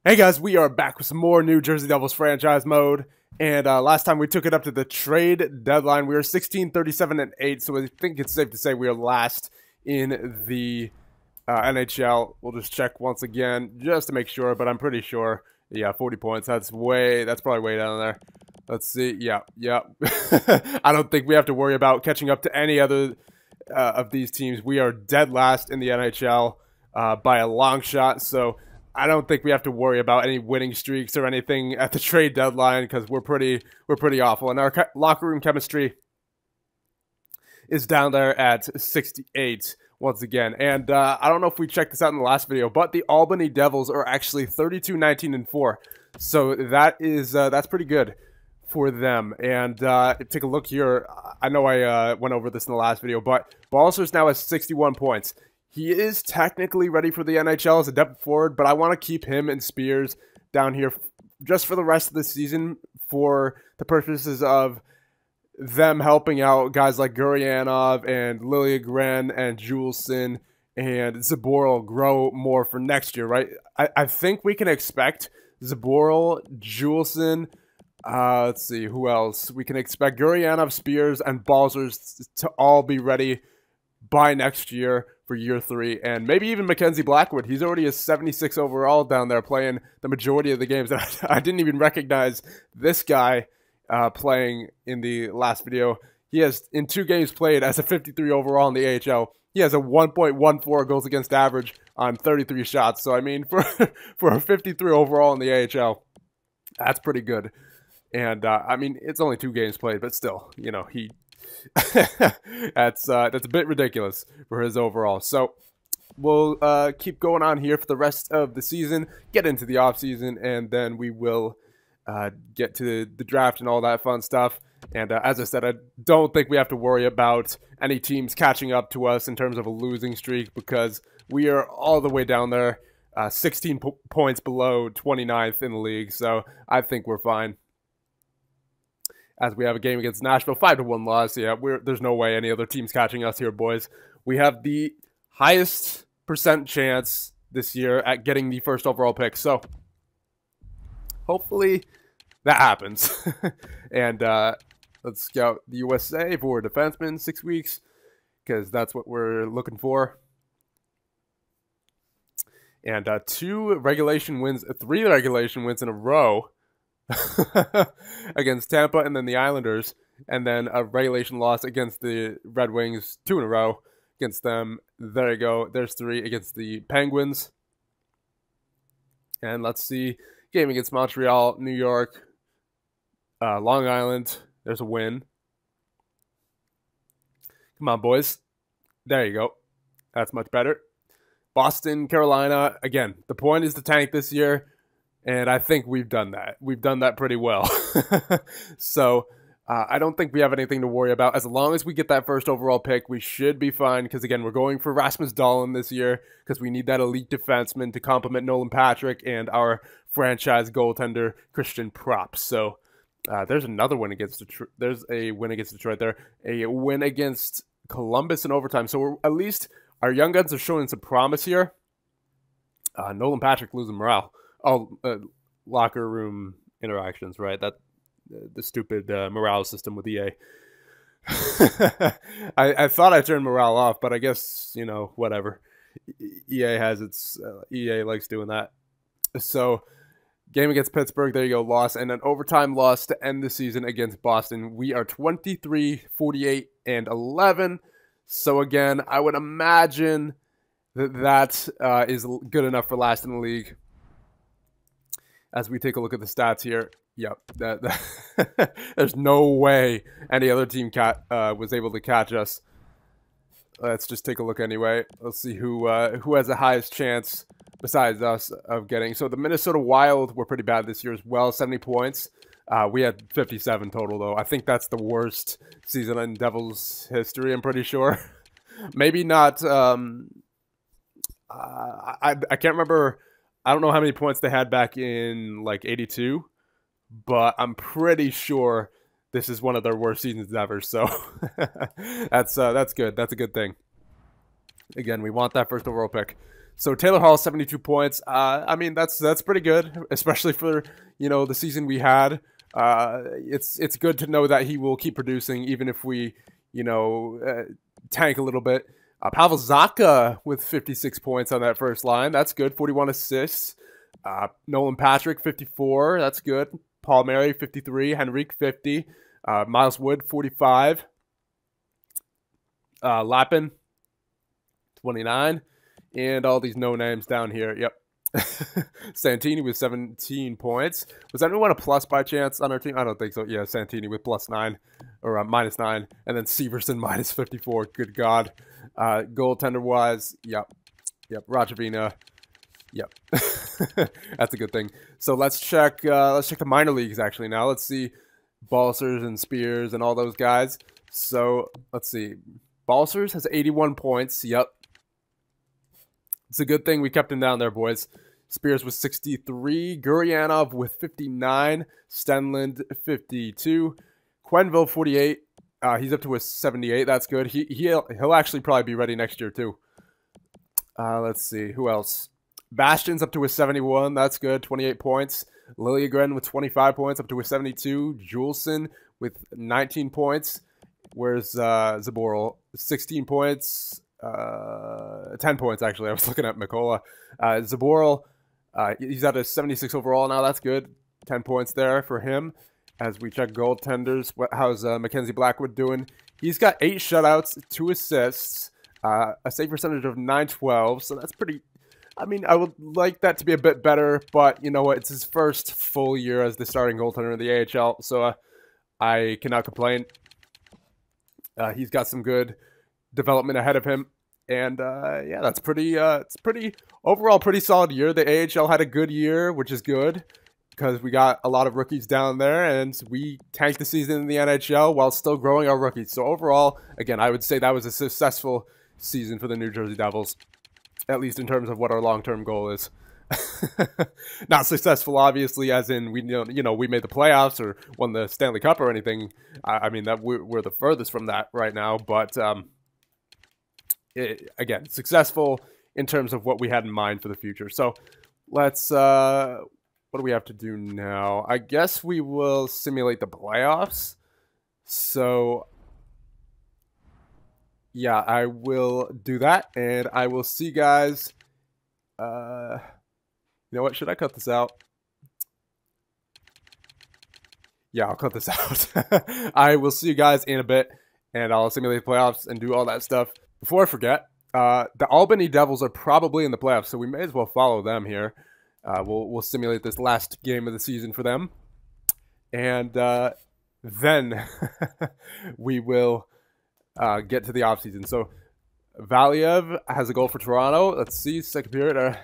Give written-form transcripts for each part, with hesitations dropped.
Hey guys, we are back with some more New Jersey Devils franchise mode. And last time we took it up to the trade deadline. We were 16, 37, and 8. So I think it's safe to say we are last in the NHL. We'll just check once again just to make sure, but I'm pretty sure. Yeah, 40 points. That's probably way down there. Let's see. Yeah. I don't think we have to worry about catching up to any other of these teams. We are dead last in the NHL by a long shot. So I don't think we have to worry about any winning streaks or anything at the trade deadline because we're pretty awful, and our locker room chemistry is down there at 68 once again. And I don't know if we checked this out in the last video, but the Albany Devils are actually 32, 19, and 4. So that is that's pretty good for them. And take a look here. I know I went over this in the last video, but Balser's now has 61 points. He is technically ready for the NHL as a depth forward, but I want to keep him and Spears down here just for the rest of the season for the purposes of them helping out guys like Gurianov and Liljegren and Juleson and Zaboral grow more for next year, right? I think we can expect Zaboral, Juleson, let's see, who else? We can expect Gurianov, Spears, and Balzers to all be ready by next year for year 3, and maybe even Mackenzie Blackwood. He's already a 76 overall down there playing the majority of the games. I didn't even recognize this guy playing in the last video. He has, in 2 games played, as a 53 overall in the AHL. He has a 1.14 goals against average on 33 shots. So, I mean, for a 53 overall in the AHL, that's pretty good. And, I mean, it's only 2 games played, but still, you know, he... that's a bit ridiculous for his overall. So we'll keep going on here for the rest of the season, get into the off season, and then we will get to the draft and all that fun stuff. And as I said, I don't think we have to worry about any teams catching up to us in terms of a losing streak, because we are all the way down there, 16 points below 29th in the league. So I think we're fine. As we have a game against Nashville, 5-1 loss. Yeah, there's no way any other team's catching us here, boys. We have the highest % chance this year at getting the first overall pick. So hopefully that happens. And let's scout the USA for defensemen 6 weeks, because that's what we're looking for. And 3 regulation wins in a row. Against Tampa and then the Islanders, and then a regulation loss against the Red Wings, 2 in a row against them. There you go. There's 3 against the Penguins. And let's see, game against Montreal, New York, Long Island. There's a win. Come on, boys. There you go. That's much better. Boston, Carolina. Again, the point is to tank this year. And I think we've done that. We've done that pretty well. So I don't think we have anything to worry about. As long as we get that first overall pick, we should be fine. Because, again, we're going for Rasmus Dahlin this year, because we need that elite defenseman to complement Nolan Patrick and our franchise goaltender, Christian Prop. So there's another win against Detroit. There's a win against Detroit there. A win against Columbus in overtime. So we're, at least our young guns are showing some promise here. Nolan Patrick losing morale. Oh, locker room interactions, right? That the stupid morale system with EA. I thought I turned morale off, but I guess, you know, whatever. EA has its EA likes doing that. So game against Pittsburgh, there you go, loss, and an overtime loss to end the season against Boston. We are 23, 48, and 11. So again, I would imagine that is good enough for last in the league. As we take a look at the stats here, yep, there's no way any other team was able to catch us. Let's just take a look anyway. Let's see who has the highest chance besides us of getting. So the Minnesota Wild were pretty bad this year as well, 70 points. We had 57 total, though. I think that's the worst season in Devils history, I'm pretty sure. Maybe not. I can't remember. I don't know how many points they had back in, like, 82, but I'm pretty sure this is one of their worst seasons ever, so that's good. That's a good thing. Again, we want that first overall pick. So Taylor Hall, 72 points. I mean, that's pretty good, especially for, you know, the season we had. It's good to know that he will keep producing even if we, you know, tank a little bit. Pavel Zacha with 56 points on that first line. That's good. 41 assists. Nolan Patrick, 54. That's good. Paul Mary, 53. Henrique, 50. Miles Wood, 45. Lappin, 29. And all these no names down here. Yep. Santini with 17 points. Was anyone a plus by chance on our team? I don't think so. Yeah, Santini with +9 or -9. And then Severson -54. Good God. Goaltender wise, yep. Rajavina, yep. That's a good thing. So let's check the minor leagues actually now. Let's see Balsers and Spears and all those guys. So let's see. Balsers has 81 points. Yep. It's a good thing we kept him down there, boys. Spears with 63. Guryanov with 59. Stenlund 52. Quenville 48. He's up to a 78. That's good. He'll actually probably be ready next year too. Let's see who else. Bastion's up to a 71. That's good. 28 points. Liljegren with 25 points, up to a 72. Juleson with 19 points. Where's Zaboral? 16 points. 10 points actually. I was looking at Mikola. Zaboral, he's at a 76 overall now. That's good. 10 points there for him. As we check goaltenders, how's Mackenzie Blackwood doing? He's got 8 shutouts, 2 assists, a save percentage of .912. So that's pretty. I mean, I would like that to be a bit better, but you know what? It's his first full year as the starting goaltender in the AHL, so I cannot complain. He's got some good development ahead of him. And yeah, that's pretty. It's pretty overall pretty solid year. The AHL had a good year, which is good because we got a lot of rookies down there, and we tanked the season in the NHL while still growing our rookies. So overall, again, I would say that was a successful season for the New Jersey Devils, at least in terms of what our long-term goal is. Not successful, obviously, as in we we made the playoffs or won the Stanley Cup or anything. I mean that we're the furthest from that right now, but. Again, successful in terms of what we had in mind for the future. So let's, what do we have to do now? I guess we will simulate the playoffs. So yeah, I will do that, and I will see you guys. You know what? Should I cut this out? Yeah, I'll cut this out. I will see you guys in a bit, and I'll simulate the playoffs and do all that stuff. Before I forget, the Albany Devils are probably in the playoffs, so we may as well follow them here. We'll simulate this last game of the season for them, and then we will get to the offseason. So Valiev has a goal for Toronto. Let's see, second period.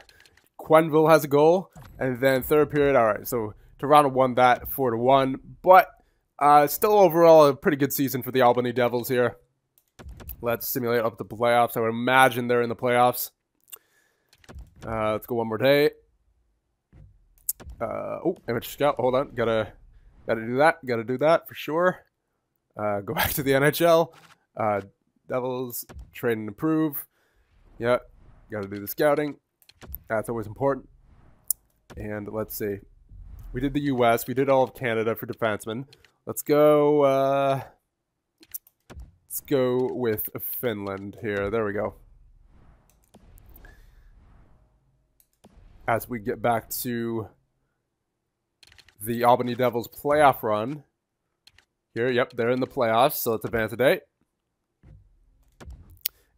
Quenville has a goal, and then third period. All right, so Toronto won that 4-1, but still overall a pretty good season for the Albany Devils here. Let's simulate up the playoffs. I would imagine they're in the playoffs. Let's go one more day. Oh, image scout. Hold on. Gotta do that. Gotta do that for sure. Go back to the NHL. Devils, trade and improve. Yep. Gotta do the scouting. That's always important. And let's see. We did the US. We did all of Canada for defensemen. Let's go... Let's go with Finland here. There we go. As we get back to the Albany Devils playoff run. Here, yep, they're in the playoffs, so let's advance a day.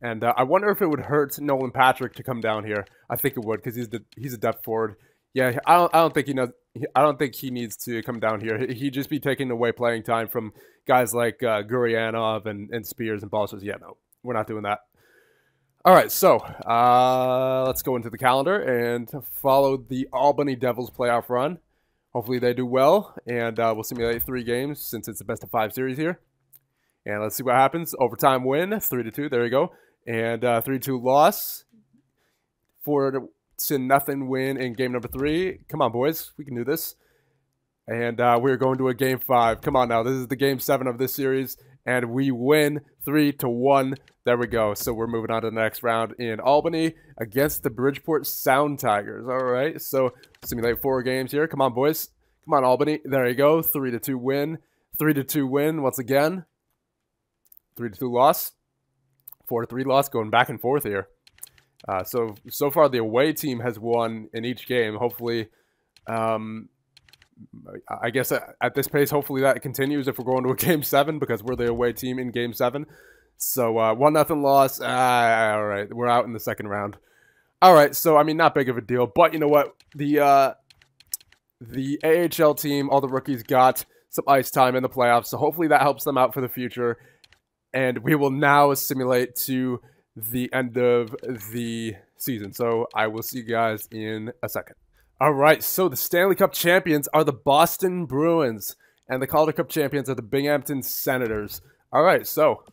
And I wonder if it would hurt Nolan Patrick to come down here. I think it would, because he's a depth forward. Yeah, I don't think he knows. I don't think he needs to come down here. He'd just be taking away playing time from guys like Guryanov and Spears and Balsers. Yeah, no, we're not doing that. All right, so let's go into the calendar and follow the Albany Devils playoff run. Hopefully they do well, and we'll simulate 3 games since it's a best-of-5 series here. And let's see what happens. Overtime win, 3-2. There you go. And 3-2 loss. 4-0 win in game number 3. Come on, boys. We can do this. And we're going to a game 5. Come on now. This is the game 7 of this series. and we win 3-1. There we go. So we're moving on to the next round in Albany against the Bridgeport Sound Tigers. All right, so simulate 4 games here. Come on, boys. Come on, Albany. There you go. 3-2 win. 3-2 win once again. 3-2 loss. 4-3 loss. Going back and forth here. So far the away team has won in each game. Hopefully, I guess at this pace, hopefully that continues if we're going to a game 7 because we're the away team in game 7. So 1-0 loss. All right, we're out in the second round. All right, so I mean not big of a deal, but you know what? The AHL team, all the rookies got some ice time in the playoffs, so hopefully that helps them out for the future. And we will now simulate to the end of the season. So I will see you guys in a second. All right, so the Stanley Cup champions are the Boston Bruins, and the Calder Cup champions are the Binghamton Senators. All right, so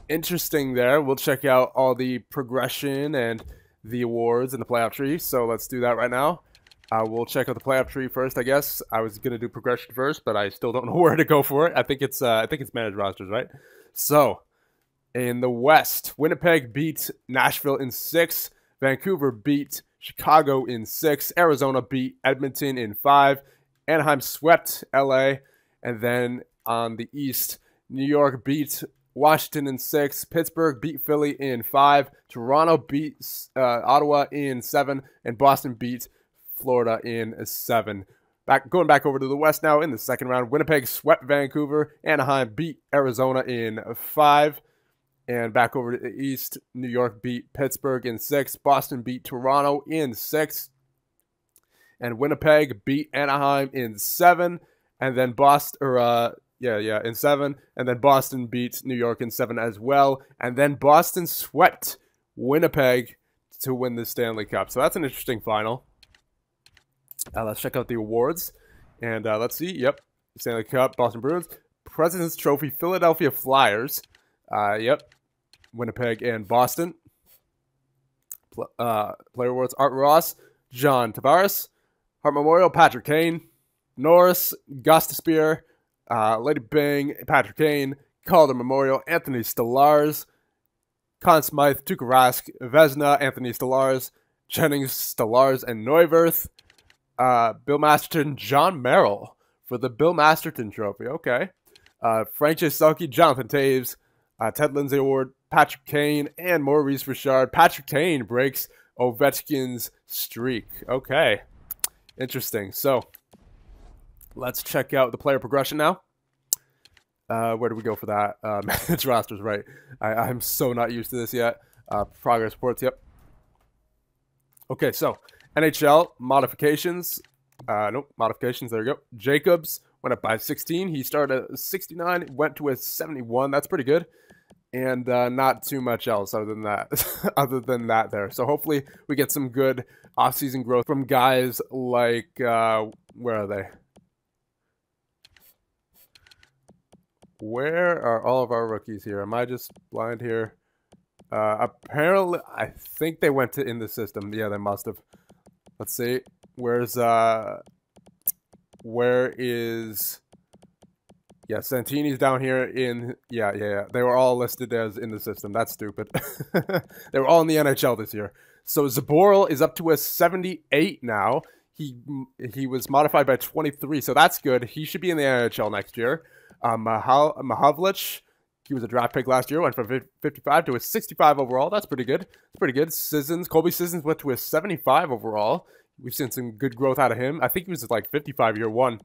interesting there. We'll check out all the progression and the awards in the playoff tree. So let's do that right now. We'll check out the playoff tree first, I guess. I was gonna do progression first, but I still don't know where to go for it. I think it's managed rosters, right? So in the West, Winnipeg beat Nashville in 6. Vancouver beat Chicago in 6. Arizona beat Edmonton in 5. Anaheim swept LA, and then on the East, New York beat Washington in 6. Pittsburgh beat Philly in 5. Toronto beat Ottawa in 7, and Boston beat Florida in 7. Going back over to the West now in the second round. Winnipeg swept Vancouver. Anaheim beat Arizona in 5. And back over to the East, New York beat Pittsburgh in 6. Boston beat Toronto in 6. And Winnipeg beat Anaheim in 7. And then in 7. And then Boston beat New York in 7 as well. And then Boston swept Winnipeg to win the Stanley Cup. So that's an interesting final. Let's check out the awards. And let's see. Yep. Stanley Cup, Boston Bruins. President's Trophy, Philadelphia Flyers. Yep. Winnipeg and Boston. Player awards, Art Ross, John Tavares. Hart Memorial, Patrick Kane. Norris, Gostisbehere. Lady Bing, Patrick Kane. Calder Memorial, Anthony Stolarz. Conn Smythe, Tuukka Rask. Vezina, Anthony Stolarz. Jennings, Stolarz, and Neuwirth. Bill Masterton, John Merrill for the Bill Masterton Trophy. Okay. Frank J. Selke, Jonathan Taves, Ted Lindsay Award, Patrick Kane, and Maurice Richard. Patrick Kane breaks Ovechkin's streak. Okay. Interesting. So, let's check out the player progression now. Where do we go for that? Managed rosters, right. I'm so not used to this yet. Progress reports, yep. Okay, so NHL modifications. Nope, modifications. There we go. Jacobs went up by 16. He started at 69, went to a 71. That's pretty good. And not too much else other than that. There. So hopefully we get some good offseason growth from guys like where are they? Where are all of our rookies here? Am I just blind here? Apparently, I think they went in the system. Yeah, they must have. Let's see. Where is Santini's down here in yeah. They were all listed as in the system. That's stupid. They were all in the NHL this year. So Zaboral is up to a 78 now. He was modified by 23, so that's good. He should be in the NHL next year. Mahovlich, he was a draft pick last year, went from 55 to a 65 overall. That's pretty good. It's pretty good. Colby Sissons went to a 75 overall. We've seen some good growth out of him. I think he was like 55 year one.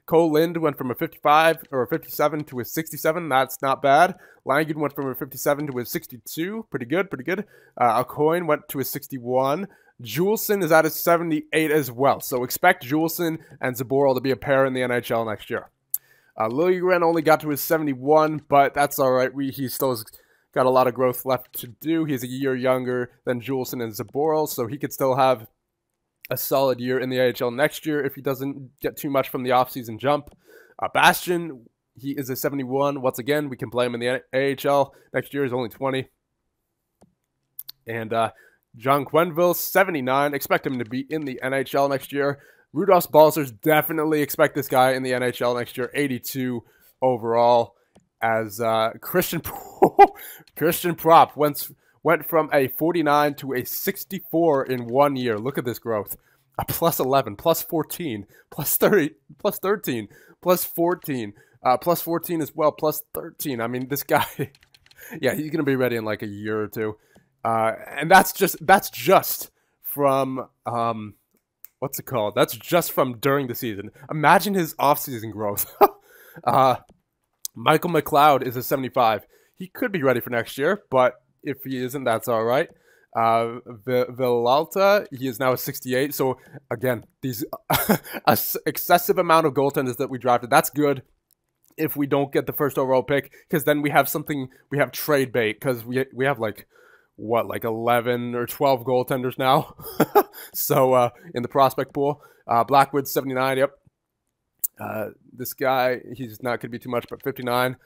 Cole Lind went from a 55 or a 57 to a 67. That's not bad. Langen went from a 57 to a 62. Pretty good, pretty good. Aucoin went to a 61. Juleson is at a 78 as well. So expect Juleson and Zaboral to be a pair in the NHL next year. Liljegren only got to his 71, but that's all right. He still has got a lot of growth left to do. He's a year younger than Juleson and Zaboral, so he could still have a solid year in the AHL next year if he doesn't get too much from the offseason jump. Bastian, he is a 71. Once again, we can play him in the AHL next year. He's only 20. And John Quenneville, 79. Expect him to be in the NHL next year. Rudolph Balcers, definitely expect this guy in the NHL next year. 82 overall. as Christian Prop went from a 49 to a 64 in 1 year. Look at this growth. A plus 11, plus 14, plus 30, plus 13, plus 14, plus 14 as well, plus 13. I mean, this guy, yeah, he's going to be ready in like a year or two. And that's just from, what's it called? That's just from during the season. Imagine his offseason growth. Michael McLeod is a 75. He could be ready for next year, but if he isn't, that's all right. Villalta, he is now a 68. So again, these excessive amount of goaltenders that we drafted. That's good if we don't get the first overall pick, because then we have something. We have trade bait, because we have like what, like 11 or 12 goaltenders now. So in the prospect pool, Blackwood 79. Yep. This guy, he's not going to be too much, but 59.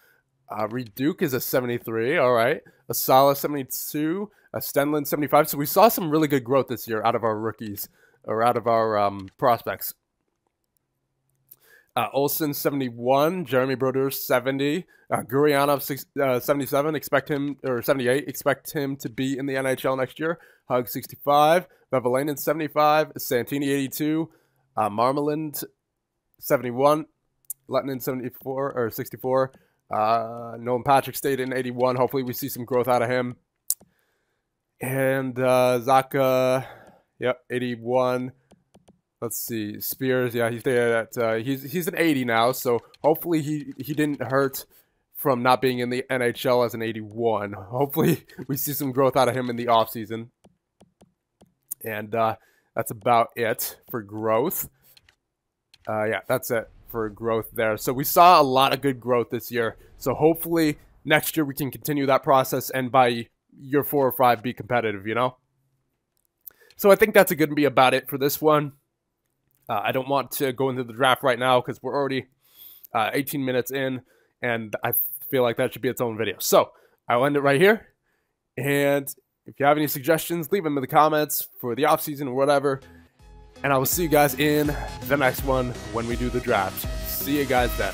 Reed Duke is a 73. All right. Asala 72. Stenlund 75. So we saw some really good growth this year out of our rookies, or out of our prospects. Olsen 71. Jeremy Brodeur 70. Gurianov 77. Expect him, or 78. Expect him to be in the NHL next year. Hug 65. Vavalainen 75. Santini 82. Marmeland 71. Lettinen 74 or 64. Nolan Patrick stayed in 81. Hopefully we see some growth out of him. And Zaka, yep, 81. Let's see, Spears, yeah, he stayed at he's an 80 now, so hopefully he didn't hurt from not being in the NHL as an 81. Hopefully we see some growth out of him in the offseason. And that's about it for growth. Yeah, that's it for growth there. So we saw a lot of good growth this year. So hopefully next year we can continue that process, and by year 4 or 5 be competitive, you know? So I think that's going to be about it for this one. I don't want to go into the draft right now because we're already 18 minutes in, and I feel like that should be its own video. So I'll end it right here. And if you have any suggestions, leave them in the comments for the offseason or whatever. And I will see you guys in the next one when we do the draft. See you guys then.